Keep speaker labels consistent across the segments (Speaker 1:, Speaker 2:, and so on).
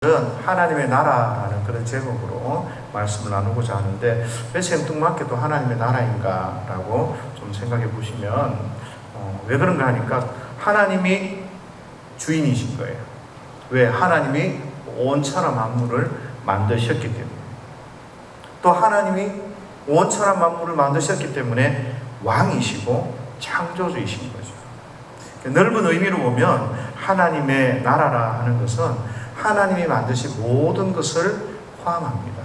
Speaker 1: 하나님의 나라라는 그런 제목으로 말씀을 나누고자 하는데, 왜 생뚱맞게도 하나님의 나라인가 라고 좀 생각해 보시면 왜 그런가 하니까 하나님이 주인이신 거예요. 왜? 하나님이 온천하 만물을 만드셨기 때문에. 또 하나님이 온천하 만물을 만드셨기 때문에 왕이시고 창조주이신 거죠. 넓은 의미로 보면 하나님의 나라라 하는 것은 하나님이 만드신 모든 것을 포함합니다.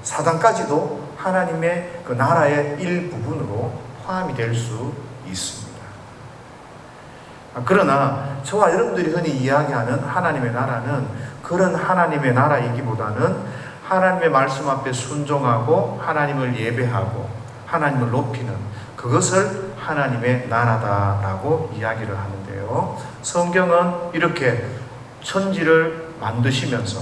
Speaker 1: 사단까지도 하나님의 그 나라의 일부분으로 포함이 될 수 있습니다. 그러나 저와 여러분들이 흔히 이야기하는 하나님의 나라는 그런 하나님의 나라이기보다는 하나님의 말씀 앞에 순종하고 하나님을 예배하고 하나님을 높이는 그것을 하나님의 나라다라고 이야기를 하는데요. 성경은 이렇게 천지를 만드시면서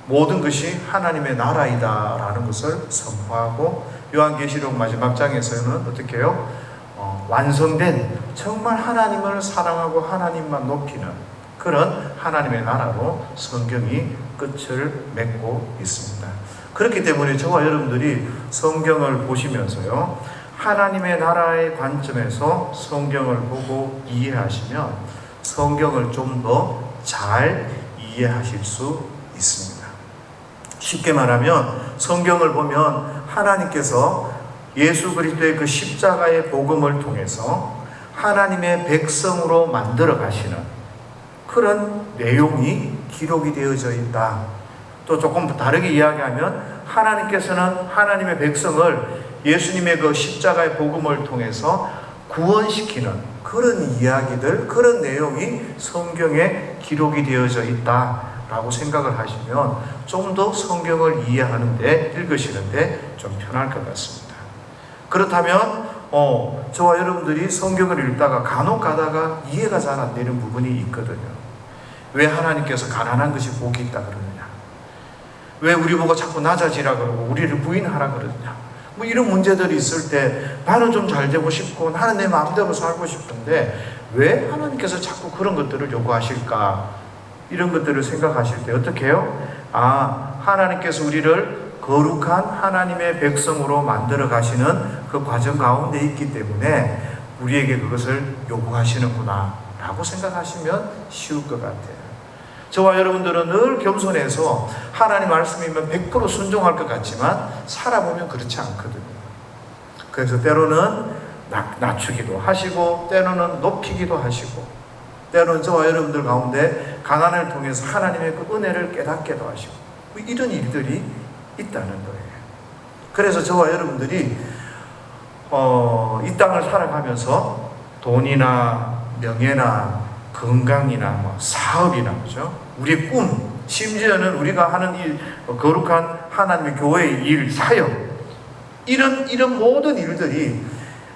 Speaker 1: 모든 것이 하나님의 나라이다라는 것을 선포하고, 요한계시록 마지막 장에서는 어떻게 해요? 완성된 정말 하나님을 사랑하고 하나님만 높이는 그런 하나님의 나라로 성경이 끝을 맺고 있습니다. 그렇기 때문에 저와 여러분들이 성경을 보시면서요, 하나님의 나라의 관점에서 성경을 보고 이해하시면 성경을 좀 더 잘 이해하실 수 있습니다. 쉽게 말하면 성경을 보면 하나님께서 예수 그리스도의 그 십자가의 복음을 통해서 하나님의 백성으로 만들어 가시는 그런 내용이 기록이 되어져 있다. 또 조금 다르게 이야기하면 하나님께서는 하나님의 백성을 예수님의 그 십자가의 복음을 통해서 구원시키는 그런 이야기들, 그런 내용이 성경에 기록이 되어져 있다라고 생각을 하시면 좀 더 성경을 이해하는데, 읽으시는데 좀 편할 것 같습니다. 그렇다면 저와 여러분들이 성경을 읽다가 간혹 가다가 이해가 잘 안 되는 부분이 있거든요. 왜 하나님께서 가난한 것이 복이 있다 그러느냐? 왜 우리 보고 자꾸 낮아지라 그러고 우리를 부인하라 그러느냐? 뭐 이런 문제들이 있을 때 나는 좀 잘 되고 싶고 나는 내 마음대로 살고 싶은데 왜 하나님께서 자꾸 그런 것들을 요구하실까? 이런 것들을 생각하실 때 어떻게 해요? 하나님께서 우리를 거룩한 하나님의 백성으로 만들어 가시는 그 과정 가운데 있기 때문에 우리에게 그것을 요구하시는구나 라고 생각하시면 쉬울 것 같아요. 저와 여러분들은 늘 겸손해서 하나님 말씀이면 100% 순종할 것 같지만 살아보면 그렇지 않거든요. 그래서 때로는 낮추기도 하시고 때로는 높이기도 하시고 때로는 저와 여러분들 가운데 가난을 통해서 하나님의 그 은혜를 깨닫게도 하시고 이런 일들이 있다는 거예요. 그래서 저와 여러분들이 이 땅을 살아가면서 돈이나 명예나 건강이나 사업이나 그죠? 우리의 꿈, 심지어는 우리가 하는 일, 거룩한 하나님의 교회의 일, 사역, 이런 모든 일들이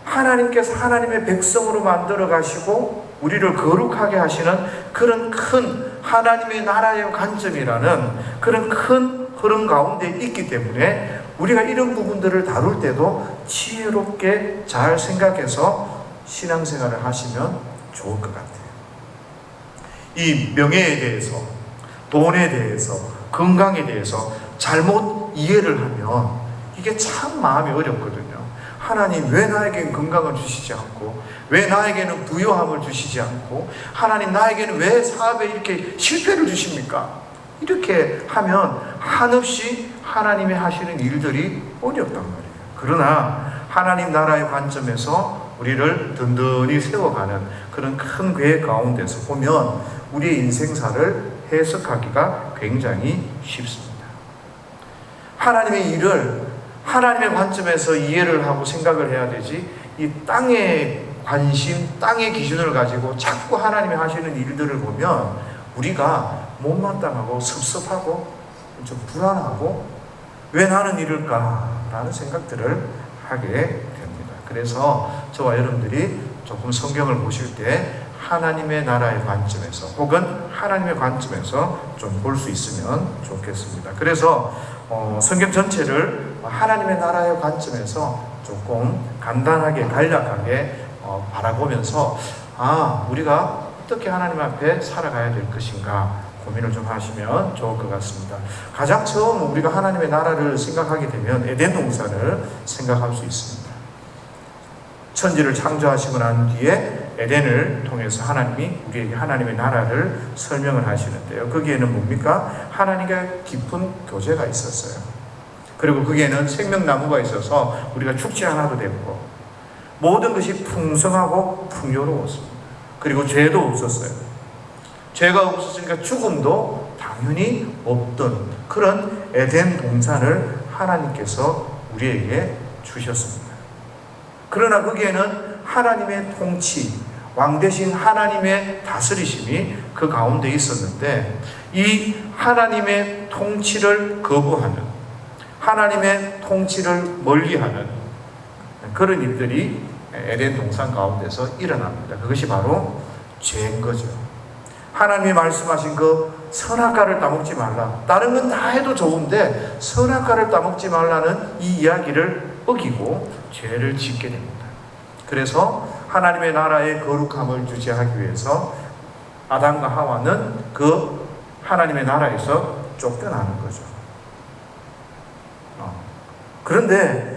Speaker 1: 하나님께서 하나님의 백성으로 만들어 가시고 우리를 거룩하게 하시는 그런 큰 하나님의 나라의 관점이라는 그런 큰 흐름 가운데 있기 때문에 우리가 이런 부분들을 다룰 때도 지혜롭게 잘 생각해서 신앙생활을 하시면 좋을 것 같아요. 이 명예에 대해서, 돈에 대해서, 건강에 대해서 잘못 이해를 하면 이게 참 마음이 어렵거든요. 하나님 왜 나에게는 건강을 주시지 않고, 왜 나에게는 부유함을 주시지 않고, 하나님 나에게는 왜 사업에 이렇게 실패를 주십니까? 이렇게 하면 한없이 하나님이 하시는 일들이 어렵단 말이에요. 그러나 하나님 나라의 관점에서 우리를 든든히 세워가는 그런 큰 계획 가운데서 보면 우리의 인생사를 해석하기가 굉장히 쉽습니다. 하나님의 일을 하나님의 관점에서 이해를 하고 생각을 해야 되지, 이 땅의 관심, 땅의 기준을 가지고 자꾸 하나님이 하시는 일들을 보면 우리가 못마땅하고 섭섭하고 좀 불안하고 왜 나는 이럴까라는 생각들을 하게 됩니다. 그래서 저와 여러분들이 조금 성경을 보실 때 하나님의 나라의 관점에서 혹은 하나님의 관점에서 좀 볼 수 있으면 좋겠습니다. 그래서 성경 전체를 하나님의 나라의 관점에서 조금 간단하게 간략하게 바라보면서 우리가 어떻게 하나님 앞에 살아가야 될 것인가 고민을 좀 하시면 좋을 것 같습니다. 가장 처음 우리가 하나님의 나라를 생각하게 되면 에덴 동산을 생각할 수 있습니다. 천지를 창조하시고 난 뒤에 에덴을 통해서 하나님이 우리에게 하나님의 나라를 설명을 하시는데요. 거기에는 뭡니까? 하나님과 깊은 교제가 있었어요. 그리고 거기에는 생명나무가 있어서 우리가 죽지 않아도 되고 모든 것이 풍성하고 풍요로웠습니다. 그리고 죄도 없었어요. 죄가 없었으니까 죽음도 당연히 없던 그런 에덴 동산을 하나님께서 우리에게 주셨습니다. 그러나 거기에는 하나님의 통치, 왕 대신 하나님의 다스리심이 그 가운데 있었는데 이 하나님의 통치를 거부하는, 하나님의 통치를 멀리하는 그런 일들이 에덴 동산 가운데서 일어납니다. 그것이 바로 죄인 거죠. 하나님이 말씀하신 그 선악과를 따먹지 말라. 다른 건 다 해도 좋은데 선악과를 따먹지 말라는 이 이야기를 어기고 죄를 짓게 됩니다. 그래서 하나님의 나라의 거룩함을 유지하기 위해서 아담과 하와는 그 하나님의 나라에서 쫓겨나는 거죠. 그런데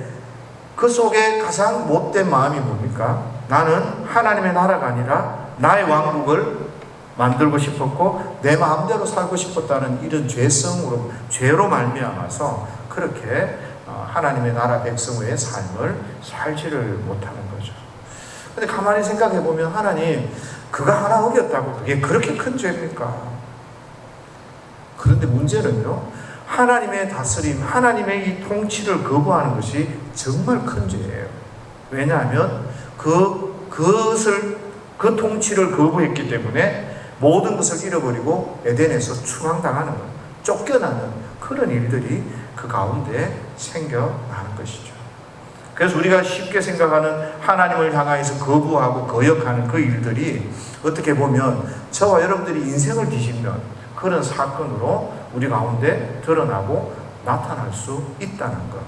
Speaker 1: 그 속에 가장 못된 마음이 뭡니까? 나는 하나님의 나라가 아니라 나의 왕국을 만들고 싶었고 내 마음대로 살고 싶었다는 이런 죄로 말미암아서 그렇게 하나님의 나라 백성의 삶을 살지를 못하는 거죠. 근데 가만히 생각해 보면 하나님 그거 하나 어겼다고 그게 그렇게 큰 죄입니까? 그런데 문제는요, 하나님의 다스림, 하나님의 이 통치를 거부하는 것이 정말 큰 죄예요. 왜냐하면 그 통치를 거부했기 때문에 모든 것을 잃어버리고 에덴에서 추방당하는 것, 쫓겨나는 그런 일들이 그 가운데 생겨나는 것이죠. 그래서 우리가 쉽게 생각하는 하나님을 향하여서 거부하고 거역하는 그 일들이 어떻게 보면 저와 여러분들이 인생을 뒤집는 그런 사건으로 우리 가운데 드러나고 나타날 수 있다는 것.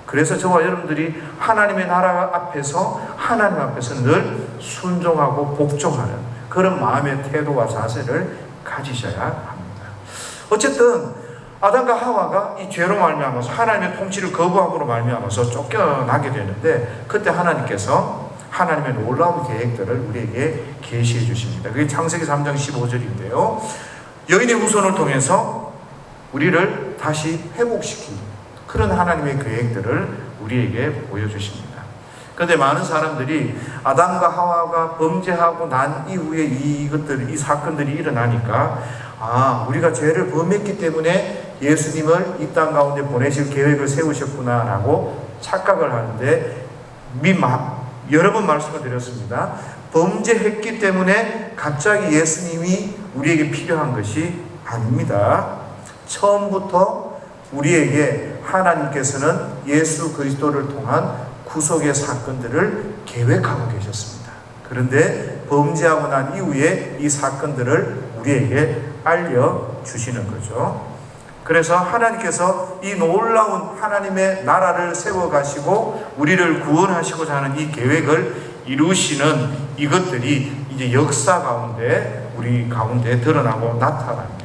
Speaker 1: 그래서 저와 여러분들이 하나님의 나라 앞에서 하나님 앞에서 늘 순종하고 복종하는 그런 마음의 태도와 자세를 가지셔야 합니다. 어쨌든 아담과 하와가 이 죄로 말미암아서 하나님의 통치를 거부함으로 말미암아서 쫓겨나게 되는데 그때 하나님께서 하나님의 놀라운 계획들을 우리에게 계시해 주십니다. 그게 창세기 3장 15절인데요. 여인의 후손을 통해서 우리를 다시 회복시키는 그런 하나님의 계획들을 우리에게 보여주십니다. 그런데 많은 사람들이 아담과 하와가 범죄하고 난 이후에 이 사건들이 일어나니까 우리가 죄를 범했기 때문에 예수님을 이 땅 가운데 보내실 계획을 세우셨구나라고 착각을 하는데 여러 번 말씀을 드렸습니다. 범죄했기 때문에 갑자기 예수님이 우리에게 필요한 것이 아닙니다. 처음부터 우리에게 하나님께서는 예수 그리스도를 통한 구속의 사건들을 계획하고 계셨습니다. 그런데 범죄하고 난 이후에 이 사건들을 우리에게 알려주시는 거죠. 그래서 하나님께서 이 놀라운 하나님의 나라를 세워가시고 우리를 구원하시고자 하는 이 계획을 이루시는 이것들이 이제 역사 가운데 우리 가운데 드러나고 나타납니다.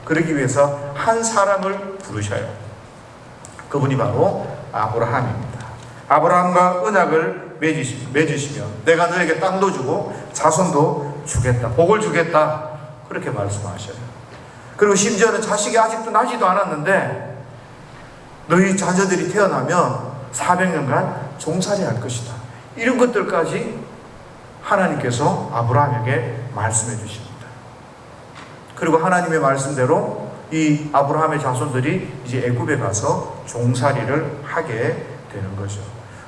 Speaker 1: 그러기 위해서 한 사람을 부르셔요. 그분이 바로 아브라함입니다. 아브라함과 언약을 맺으시며 내가 너에게 땅도 주고 자손도 주겠다, 복을 주겠다, 그렇게 말씀하셔요. 그리고 심지어는 자식이 아직도 나지도 않았는데 너희 자녀들이 태어나면 400년간 종살이할 것이다, 이런 것들까지 하나님께서 아브라함에게 말씀해 주십니다. 그리고 하나님의 말씀대로 이 아브라함의 자손들이 이제 애굽에 가서 종살이를 하게 되는 거죠.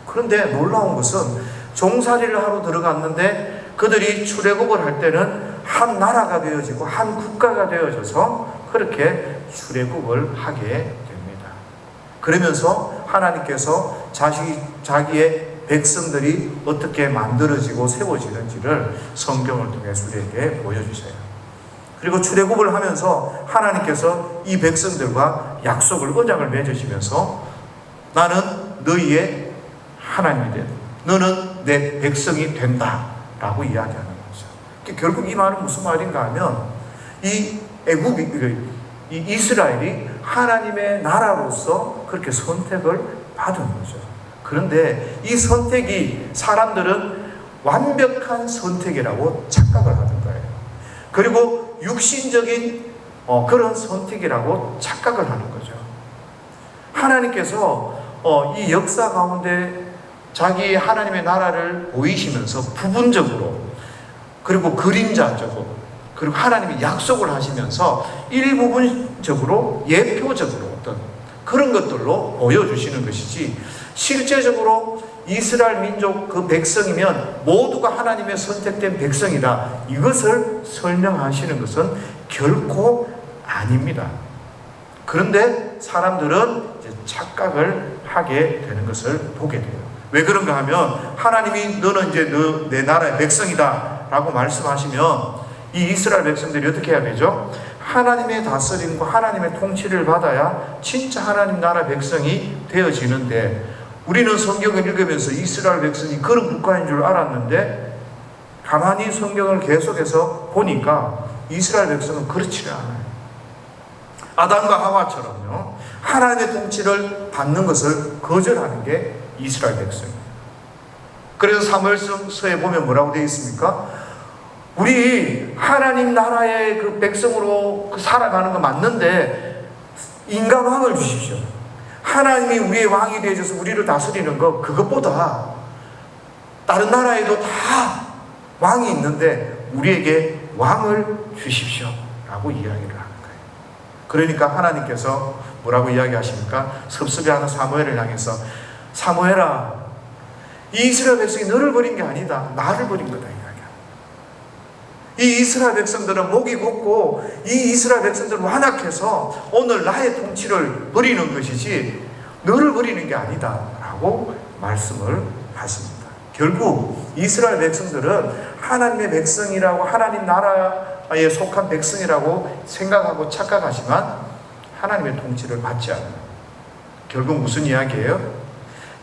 Speaker 1: 그런데 놀라운 것은 종살이를 하러 들어갔는데 그들이 출애굽을 할 때는 한 나라가 되어지고 한 국가가 되어져서 그렇게 출애굽을 하게 됩니다. 그러면서 하나님께서 자기의 백성들이 어떻게 만들어지고 세워지는지를 성경을 통해 우리에게 보여주세요. 그리고 출애굽을 하면서 하나님께서 이 백성들과 언약을 맺으시면서 나는 너희의 하나님이 된다, 너는 내 백성이 된다 라고 이야기하는 거죠. 결국 이 말은 무슨 말인가 하면 이 이스라엘이 하나님의 나라로서 그렇게 선택을 받은 거죠. 그런데 이 선택이 사람들은 완벽한 선택이라고 착각을 하는 거예요. 그리고 육신적인 그런 선택이라고 착각을 하는 거죠. 하나님께서 이 역사 가운데 자기 하나님의 나라를 보이시면서 부분적으로 그리고 그림자적으로 그리고 하나님이 약속을 하시면서 일부분적으로 예표적으로 어떤 그런 것들로 보여주시는 것이지, 실제적으로 이스라엘 민족 그 백성이면 모두가 하나님의 선택된 백성이다, 이것을 설명하시는 것은 결코 아닙니다. 그런데 사람들은 이제 착각을 하게 되는 것을 보게 돼요. 왜 그런가 하면 하나님이 너는 이제 내 나라의 백성이다 라고 말씀하시면 이 이스라엘 백성들이 어떻게 해야 되죠? 하나님의 다스림과 하나님의 통치를 받아야 진짜 하나님 나라 백성이 되어지는데, 우리는 성경을 읽으면서 이스라엘 백성이 그런 국가인 줄 알았는데 가만히 성경을 계속해서 보니까 이스라엘 백성은 그렇지가 않아요. 아담과 하와처럼요, 하나님의 통치를 받는 것을 거절하는 게 이스라엘 백성입니다. 그래서 사무엘서에 보면 뭐라고 되어 있습니까? 우리 하나님 나라의 그 백성으로 살아가는 거 맞는데 인간 왕을 주십시오. 하나님이 우리의 왕이 되어져서 우리를 다스리는 거, 그것보다 다른 나라에도 다 왕이 있는데 우리에게 왕을 주십시오 라고 이야기를 하는 거예요. 그러니까 하나님께서 뭐라고 이야기하십니까? 섭섭해하는 사무엘을 향해서, 사무엘아, 이 이스라엘 백성이 너를 버린 게 아니다, 나를 버린 거다 이야기합니다. 이 이스라엘 백성들은 목이 곱고 이 이스라엘 백성들은 완악해서 오늘 나의 통치를 버리는 것이지 너를 버리는 게 아니다 라고 말씀을 하십니다. 결국 이스라엘 백성들은 하나님의 백성이라고, 하나님 나라에 속한 백성이라고 생각하고 착각하지만 하나님의 통치를 받지 않아요. 결국 무슨 이야기예요?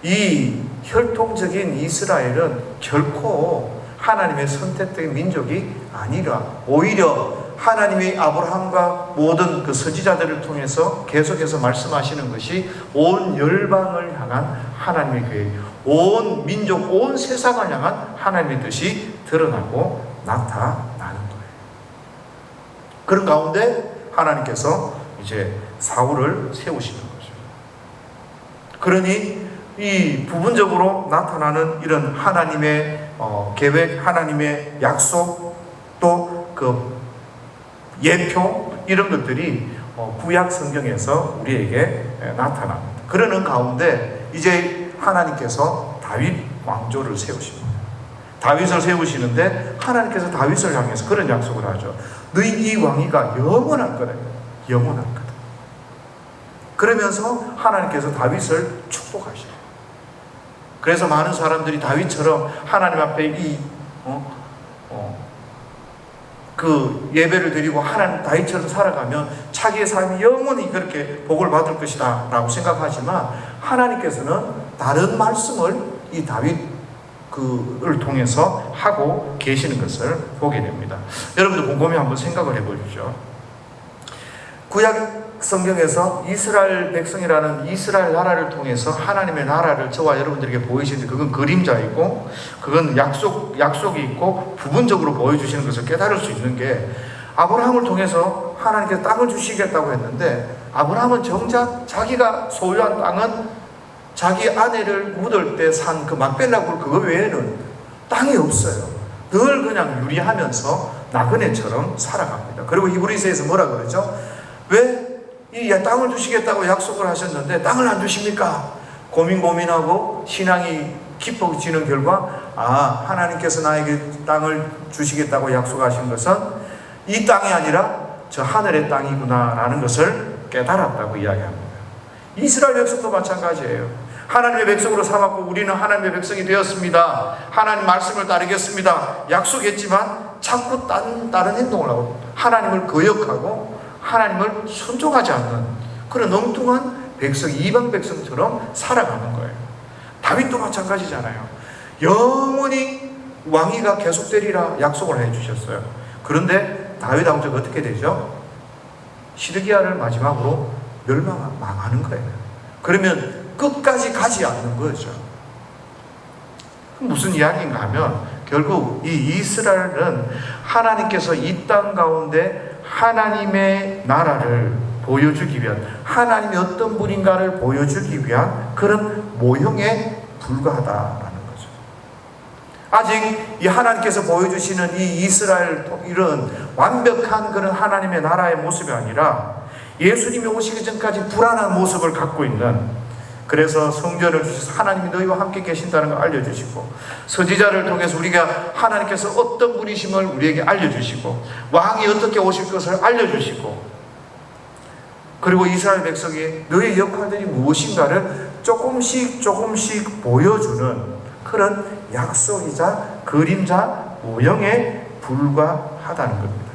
Speaker 1: 이 혈통적인 이스라엘은 결코 하나님의 선택된 민족이 아니라 오히려 하나님이 아브라함과 모든 그 선지자들을 통해서 계속해서 말씀하시는 것이 온 열방을 향한 하나님의 계획, 온 민족, 온 세상을 향한 하나님의 뜻이 드러나고 나타나는 거예요. 그런 가운데 하나님께서 이제 사울을 세우시는 거죠. 그러니 이 부분적으로 나타나는 이런 하나님의 계획, 하나님의 약속, 또 그 예표, 이런 것들이 구약 성경에서 우리에게 나타납니다. 그러는 가운데 이제 하나님께서 다윗 왕조를 세우십니다. 다윗을 세우시는데 하나님께서 다윗을 향해서 그런 약속을 하죠. 너희 이 왕위가 영원할 거다. 영원할 거다. 그러면서 하나님께서 다윗을 축복하셔요. 그래서 많은 사람들이 다윗처럼 하나님 앞에 그 예배를 드리고 하나님 다윗처럼 살아가면 자기의 삶이 영원히 그렇게 복을 받을 것이다 라고 생각하지만, 하나님께서는 다른 말씀을 이 다윗을 통해서 하고 계시는 것을 보게 됩니다. 여러분들 곰곰이 한번 생각을 해보십시오. 구약 성경에서 이스라엘 백성이라는 이스라엘 나라를 통해서 하나님의 나라를 저와 여러분들에게 보이시는데, 그건 그림자이고 그건 약속이 있고 부분적으로 보여주시는 것을 깨달을 수 있는 게, 아브라함을 통해서 하나님께서 땅을 주시겠다고 했는데 아브라함은 정작 자기가 소유한 땅은 자기 아내를 묻을 때 산 그 막벨라 굴 그거 외에는 땅이 없어요. 늘 그냥 유리하면서 나그네처럼 살아갑니다. 그리고 히브리서에서 뭐라 그러죠? 왜 이 땅을 주시겠다고 약속을 하셨는데 땅을 안 주십니까? 고민하고 신앙이 깊어지는 결과, 하나님께서 나에게 땅을 주시겠다고 약속하신 것은 이 땅이 아니라 저 하늘의 땅이구나 라는 것을 깨달았다고 이야기합니다. 이스라엘 백성도 마찬가지예요. 하나님의 백성으로 삼았고 우리는 하나님의 백성이 되었습니다. 하나님 말씀을 따르겠습니다 약속했지만 자꾸 다른 행동을 하고 하나님을 거역하고 하나님을 순종하지 않는 그런 엉뚱한 백성, 이방 백성처럼 살아가는 거예요. 다윗도 마찬가지잖아요. 영원히 왕위가 계속되리라 약속을 해주셨어요. 그런데 다윗 왕조가 어떻게 되죠? 시드기야를 마지막으로 멸망하는 거예요. 그러면 끝까지 가지 않는 거죠. 무슨 이야기인가 하면 결국 이 이스라엘은 하나님께서 이 땅 가운데 하나님의 나라를 보여주기 위한, 하나님이 어떤 분인가를 보여주기 위한 그런 모형에 불과하다라는 거죠. 아직 이 하나님께서 보여주시는 이 이스라엘 이런 완벽한 그런 하나님의 나라의 모습이 아니라 예수님이 오시기 전까지 불안한 모습을 갖고 있는, 그래서 성전을 주셔서 하나님이 너희와 함께 계신다는 걸 알려주시고, 선지자를 통해서 우리가 하나님께서 어떤 분이심을 우리에게 알려주시고, 왕이 어떻게 오실 것을 알려주시고, 그리고 이스라엘 백성이 너의 역할들이 무엇인가를 조금씩 보여주는 그런 약속이자 그림자 모형에 불과하다는 겁니다.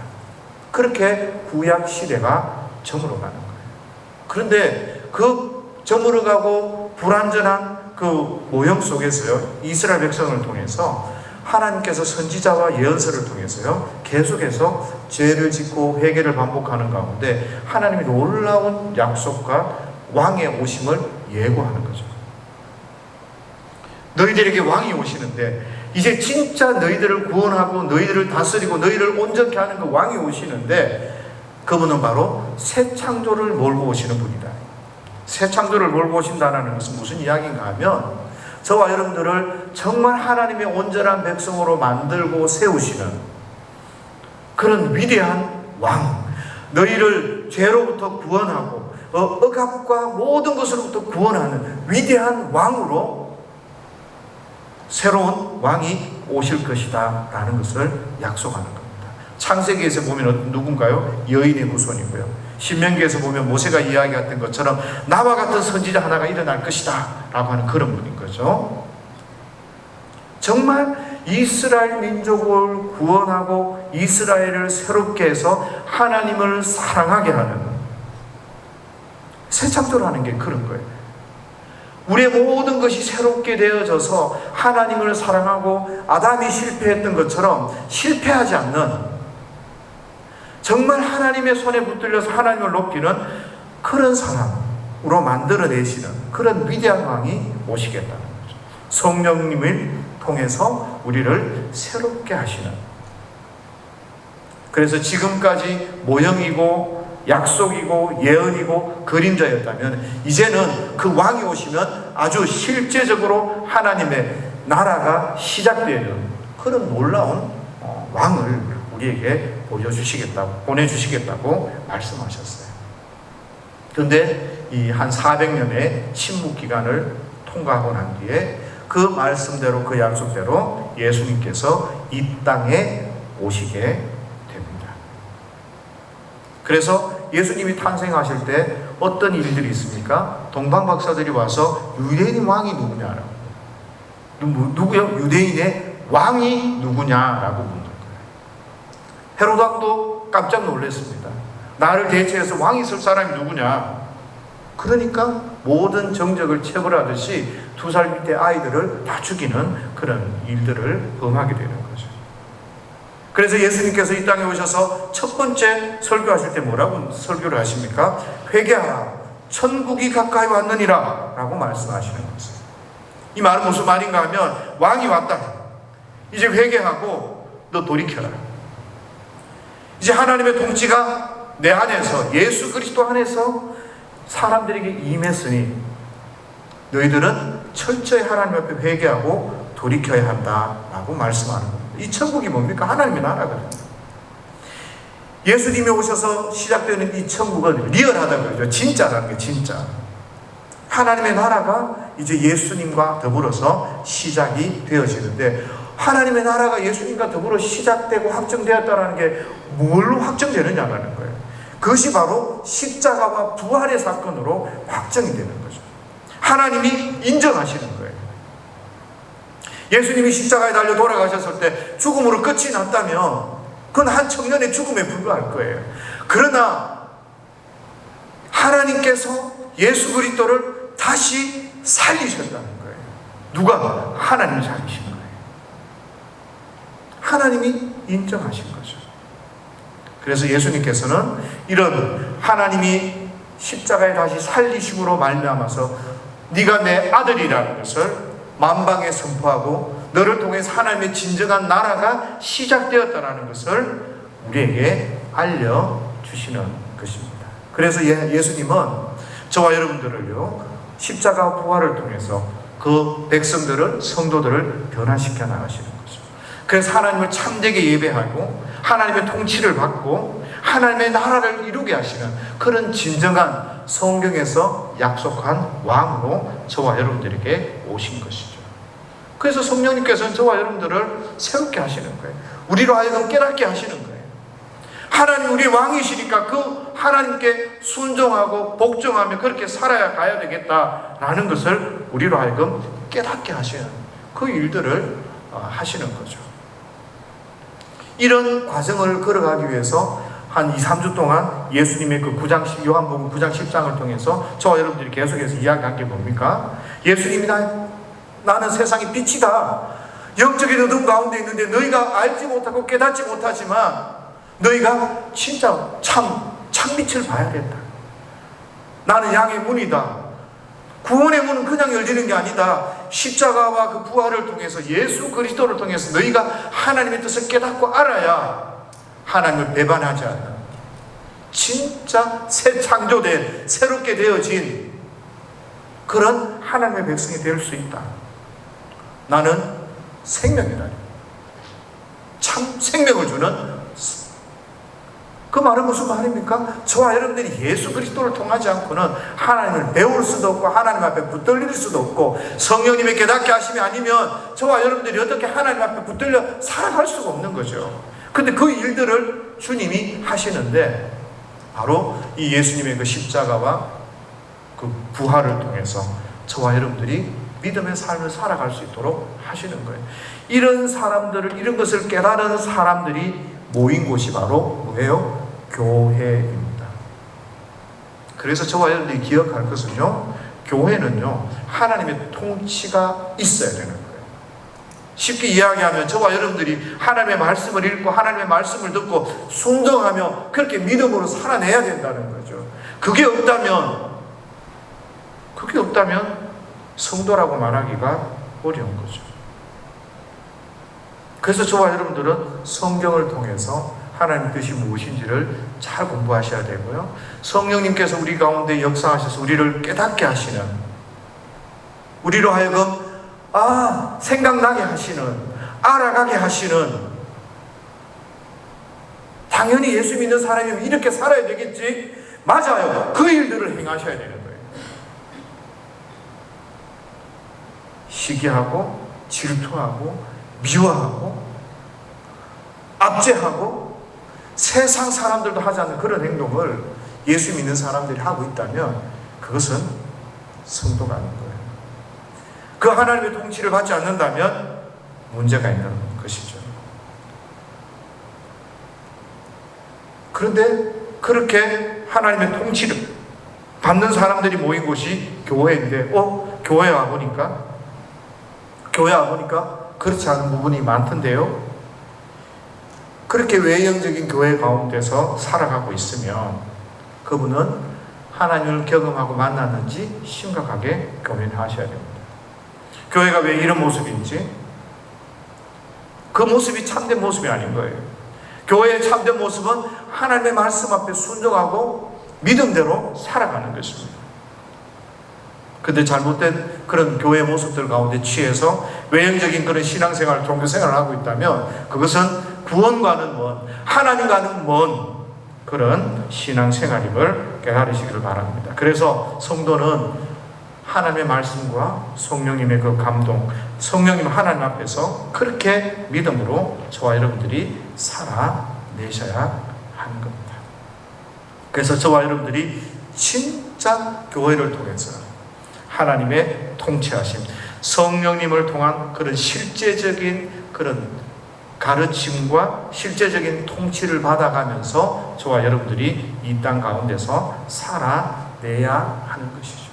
Speaker 1: 그렇게 구약 시대가 저물어가는 거예요. 그런데 그 저물어가고 불완전한 그 모형 속에서요, 이스라엘 백성을 통해서 하나님께서 선지자와 예언서를 통해서요, 계속해서 죄를 짓고 회개를 반복하는 가운데 하나님이 놀라운 약속과 왕의 오심을 예고하는 거죠. 너희들에게 왕이 오시는데, 이제 진짜 너희들을 구원하고 너희들을 다스리고 너희를 온전케 하는 그 왕이 오시는데, 그분은 바로 새 창조를 몰고 오시는 분이다. 새 창조를 몰고 오신다는 것은 무슨 이야기인가 하면, 저와 여러분들을 정말 하나님의 온전한 백성으로 만들고 세우시는 그런 위대한 왕, 너희를 죄로부터 구원하고 억압과 모든 것으로부터 구원하는 위대한 왕으로 새로운 왕이 오실 것이다 라는 것을 약속하는 겁니다. 창세기에서 보면 누군가요? 여인의 후손이고요, 신명기에서 보면 모세가 이야기했던 것처럼 나와 같은 선지자 하나가 일어날 것이다 라고 하는 그런 분인 거죠. 정말 이스라엘 민족을 구원하고 이스라엘을 새롭게 해서 하나님을 사랑하게 하는 새 창조라는 게 그런 거예요. 우리의 모든 것이 새롭게 되어져서 하나님을 사랑하고 아담이 실패했던 것처럼 실패하지 않는, 정말 하나님의 손에 붙들려서 하나님을 높이는 그런 사람으로 만들어내시는 그런 위대한 왕이 오시겠다는 거죠. 성령님을 통해서 우리를 새롭게 하시는. 그래서 지금까지 모형이고 약속이고 예언이고 그림자였다면, 이제는 그 왕이 오시면 아주 실제적으로 하나님의 나라가 시작되는 그런 놀라운 왕을 우리에게 보내주시겠다고 말씀하셨어요. 그런데 이 한 400년의 침묵 기간을 통과하고 난 뒤에 그 말씀대로, 그 약속대로 예수님께서 이 땅에 오시게 됩니다. 그래서 예수님이 탄생하실 때 어떤 일들이 있습니까? 동방 박사들이 와서 유대인 왕이 누구냐라고, 누구요? 유대인의 왕이 누구냐라고 묻는 거예요. 헤로드 왕도 깜짝 놀랐습니다. 나를 대체해서 왕이 설 사람이 누구냐? 그러니까 모든 정적을 체벌하듯이 2살 밑에 아이들을 다 죽이는 그런 일들을 범하게 되는 거죠. 그래서 예수님께서 이 땅에 오셔서 첫 번째 설교하실 때 뭐라고 설교를 하십니까? 회개하라, 천국이 가까이 왔느니라 라고 말씀하시는 거죠. 이 말은 무슨 말인가 하면, 왕이 왔다, 이제 회개하고 너 돌이켜라. 이제 하나님의 통치가 내 안에서, 예수 그리스도 안에서 사람들에게 임했으니 너희들은 철저히 하나님 앞에 회개하고 돌이켜야 한다라고 말씀하는 겁니다. 이 천국이 뭡니까? 하나님의 나라거든요. 예수님이 오셔서 시작되는 이 천국은 리얼하다고 그러죠. 진짜라는 게 진짜. 하나님의 나라가 이제 예수님과 더불어서 시작이 되어지는데, 하나님의 나라가 예수님과 더불어 시작되고 확정되었다는 게 뭘로 확정되느냐라는 거예요. 그것이 바로 십자가와 부활의 사건으로 확정이 되는 거죠. 하나님이 인정하시는 거예요. 예수님이 십자가에 달려 돌아가셨을 때 죽음으로 끝이 났다면 그건 한 청년의 죽음에 불과할 거예요. 그러나 하나님께서 예수 그리스도를 다시 살리셨다는 거예요. 누가? 하나님이 살리신 거예요. 하나님이 인정하신 거죠. 그래서 예수님께서는 이런 하나님이 십자가에 다시 살리심으로 말미암아서 네가 내 아들이라는 것을 만방에 선포하고 너를 통해서 하나님의 진정한 나라가 시작되었다는 것을 우리에게 알려주시는 것입니다. 그래서 예수님은 저와 여러분들을요, 십자가 부활을 통해서 그 백성들을, 성도들을 변화시켜 나가시는 거죠. 그래서 하나님을 참되게 예배하고 하나님의 통치를 받고 하나님의 나라를 이루게 하시는 그런 진정한 성경에서 약속한 왕으로 저와 여러분들에게 오신 것이죠. 그래서 성령님께서는 저와 여러분들을 세우게 하시는 거예요. 우리로 하여금 깨닫게 하시는 거예요. 하나님 우리 왕이시니까 그 하나님께 순종하고 복종하며 그렇게 살아야 가야 되겠다라는 것을 우리로 하여금 깨닫게 하시는 그 일들을 하시는 거죠. 이런 과정을 걸어가기 위해서 한 2-3주 동안 예수님의 그 요한복음 9장 10장을 통해서 저와 여러분들이 계속해서 이야기한 게 뭡니까? 예수님이 나는 세상의 빛이다. 영적인 어둠 가운데 있는데 너희가 알지 못하고 깨닫지 못하지만 너희가 진짜 참빛을 봐야겠다. 나는 양의 문이다. 구원의 문은 그냥 열리는 게 아니다. 십자가와 그 부활을 통해서 예수 그리스도를 통해서 너희가 하나님의 뜻을 깨닫고 알아야 하나님을 배반하지 않는 진짜 새 창조된 새롭게 되어진 그런 하나님의 백성이 될 수 있다. 나는 생명이다. 참 생명을 주는 그 말은 무슨 말입니까? 저와 여러분들이 예수 그리스도를 통하지 않고는 하나님을 배울 수도 없고 하나님 앞에 붙들릴 수도 없고 성령님의 깨닫게 하심이 아니면 저와 여러분들이 어떻게 하나님 앞에 붙들려 살아갈 수가 없는 거죠. 근데 그 일들을 주님이 하시는데 바로 이 예수님의 그 십자가와 그 부활을 통해서 저와 여러분들이 믿음의 삶을 살아갈 수 있도록 하시는 거예요. 이런 사람들을, 이런 것을 깨달은 사람들이 모인 곳이 바로 뭐예요? 교회입니다. 그래서 저와 여러분들이 기억할 것은요, 교회는요, 하나님의 통치가 있어야 되는 거예요. 쉽게 이야기하면 저와 여러분들이 하나님의 말씀을 읽고 하나님의 말씀을 듣고 순종하며 그렇게 믿음으로 살아내야 된다는 거죠. 그게 없다면 성도라고 말하기가 어려운 거죠. 그래서 저와 여러분들은 성경을 통해서 하나님의 뜻이 무엇인지를 잘 공부하셔야 되고요. 성령님께서 우리 가운데 역사하셔서 우리를 깨닫게 하시는, 우리로 하여금 생각나게 하시는, 알아가게 하시는, 당연히 예수 믿는 사람이면 이렇게 살아야 되겠지, 맞아요, 그 일들을 행하셔야 되는 거예요. 시기하고 질투하고 미워하고 압제하고 세상 사람들도 하지 않는 그런 행동을 예수 믿는 사람들이 하고 있다면 그것은 성도가 아닌 거예요. 그 하나님의 통치를 받지 않는다면 문제가 있는 것이죠. 그런데 그렇게 하나님의 통치를 받는 사람들이 모인 곳이 교회인데 교회 와보니까 그렇지 않은 부분이 많던데요. 그렇게 외형적인 교회 가운데서 살아가고 있으면 그분은 하나님을 경험하고 만났는지 심각하게 고민하셔야 됩니다. 교회가 왜 이런 모습인지, 그 모습이 참된 모습이 아닌 거예요. 교회의 참된 모습은 하나님의 말씀 앞에 순종하고 믿음대로 살아가는 것입니다. 근데 잘못된 그런 교회 모습들 가운데 취해서 외형적인 그런 신앙생활, 종교생활을 하고 있다면 그것은 구원과는 먼, 하나님과는 먼 그런 신앙생활임을 깨달으시기를 바랍니다. 그래서 성도는 하나님의 말씀과 성령님의 그 감동, 성령님 하나님 앞에서 그렇게 믿음으로 저와 여러분들이 살아내셔야 하는 겁니다. 그래서 저와 여러분들이 진짜 교회를 통해서 하나님의 통치하심, 성령님을 통한 그런 실제적인 그런 가르침과 실제적인 통치를 받아가면서 저와 여러분들이 이 땅 가운데서 살아내야 하는 것이죠.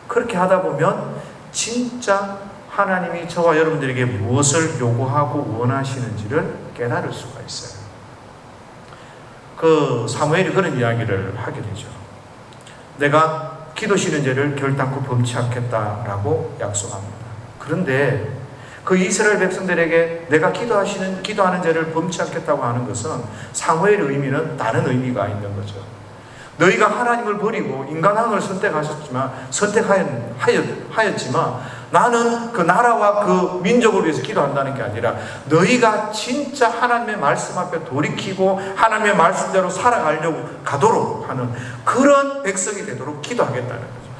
Speaker 1: 그렇게 하다 보면 진짜 하나님이 저와 여러분들에게 무엇을 요구하고 원하시는지를 깨달을 수가 있어요. 사무엘이 그런 이야기를 하게 되죠. 내가 기도 쉬는 죄를 결단코 범치 않겠다라고 약속합니다. 그런데 그 이스라엘 백성들에게 내가 기도하는 죄를 범치 않겠다고 하는 것은 사무엘의 의미는 다른 의미가 있는 거죠. 너희가 하나님을 버리고 인간왕을 선택하였지만 나는 그 나라와 그 민족을 위해서 기도한다는 게 아니라 너희가 진짜 하나님의 말씀 앞에 돌이키고 하나님의 말씀대로 살아가려고 가도록 하는 그런 백성이 되도록 기도하겠다는 거죠.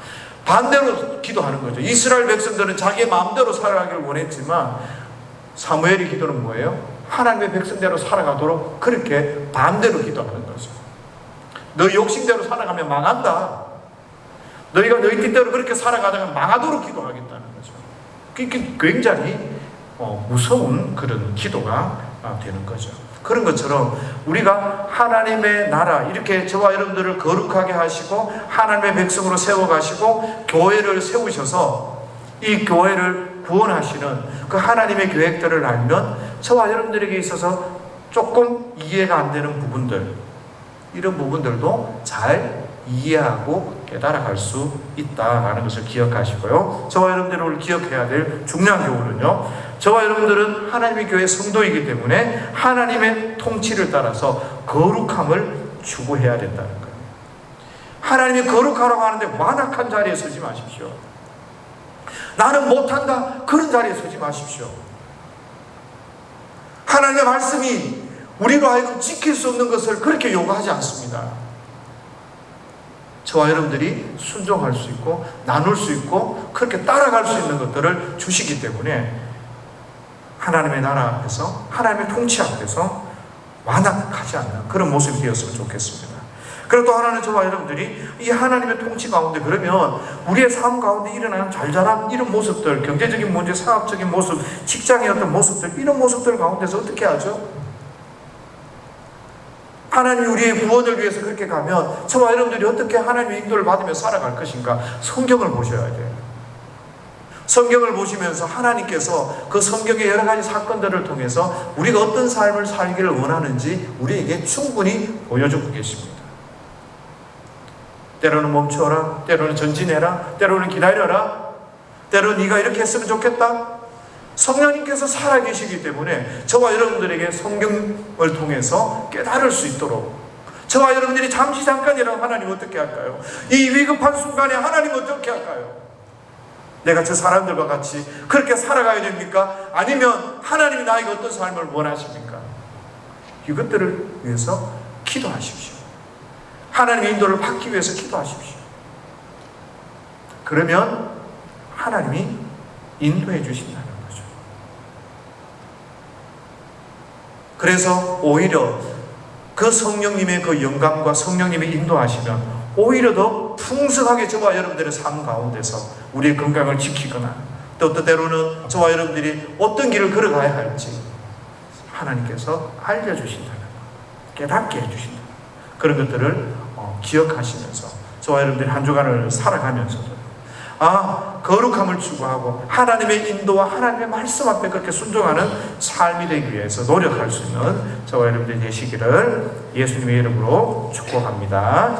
Speaker 1: 반대로 기도하는 거죠. 이스라엘 백성들은 자기의 마음대로 살아가기를 원했지만 사무엘의 기도는 뭐예요? 하나님의 백성대로 살아가도록 그렇게 반대로 기도하는 거죠. 너 욕심대로 살아가면 망한다. 너희가 너희 뜻대로 그렇게 살아가다가 망하도록 기도하겠다는 거죠. 그게 굉장히 무서운 그런 기도가 되는 거죠. 그런 것처럼 우리가 하나님의 나라, 이렇게 저와 여러분들을 거룩하게 하시고 하나님의 백성으로 세워가시고 교회를 세우셔서 이 교회를 구원하시는 그 하나님의 계획들을 알면 저와 여러분들에게 있어서 조금 이해가 안 되는 부분들, 이런 부분들도 잘 이해하고 깨달아갈 수 있다라는 것을 기억하시고요. 저와 여러분들을 기억해야 될 중요한 교훈은요, 저와 여러분들은 하나님의 교회 성도이기 때문에 하나님의 통치를 따라서 거룩함을 추구해야 된다는 거예요. 하나님이 거룩하라고 하는데 완악한 자리에 서지 마십시오. 나는 못한다, 그런 자리에 서지 마십시오. 하나님의 말씀이 우리로 하여금 지킬 수 없는 것을 그렇게 요구하지 않습니다. 저와 여러분들이 순종할 수 있고 나눌 수 있고 그렇게 따라갈 수 있는 것들을 주시기 때문에 하나님의 나라 앞에서, 하나님의 통치 앞에서 완악하지 않는 그런 모습이 되었으면 좋겠습니다. 그리고 또 하나는 저와 여러분들이 이 하나님의 통치 가운데, 그러면 우리의 삶 가운데 일어나는 잘잘한 이런 모습들, 경제적인 문제, 사업적인 모습, 직장의 어떤 모습들, 이런 모습들 가운데서 어떻게 하죠? 하나님이 우리의 구원을 위해서 그렇게 가면 저와 여러분들이 어떻게 하나님의 인도를 받으며 살아갈 것인가? 성경을 보셔야 돼요. 성경을 보시면서 하나님께서 그 성경의 여러 가지 사건들을 통해서 우리가 어떤 삶을 살기를 원하는지 우리에게 충분히 보여주고 계십니다. 때로는 멈추어라, 때로는 전진해라, 때로는 기다려라, 때로는 네가 이렇게 했으면 좋겠다. 성령님께서 살아계시기 때문에 저와 여러분들에게 성경을 통해서 깨달을 수 있도록, 저와 여러분들이 잠시 잠깐이라도 하나님 어떻게 할까요? 이 위급한 순간에 하나님 어떻게 할까요? 내가 저 사람들과 같이 그렇게 살아가야 됩니까? 아니면 하나님이 나에게 어떤 삶을 원하십니까? 이것들을 위해서 기도하십시오. 하나님의 인도를 받기 위해서 기도하십시오. 그러면 하나님이 인도해 주신다는 거죠. 그래서 오히려 그 성령님의 그 영감과 성령님의 인도하시면 오히려 더 풍성하게 저와 여러분들의 삶 가운데서 우리의 건강을 지키거나, 또 때로는 저와 여러분들이 어떤 길을 걸어가야 할지 하나님께서 알려주신다는 것, 깨닫게 해주신다는 것, 그런 것들을 기억하시면서 저와 여러분들이 한 주간을 살아가면서도 거룩함을 추구하고 하나님의 인도와 하나님의 말씀 앞에 그렇게 순종하는 삶이 되기 위해서 노력할 수 있는 저와 여러분들이 되시기를 예수님의 이름으로 축복합니다.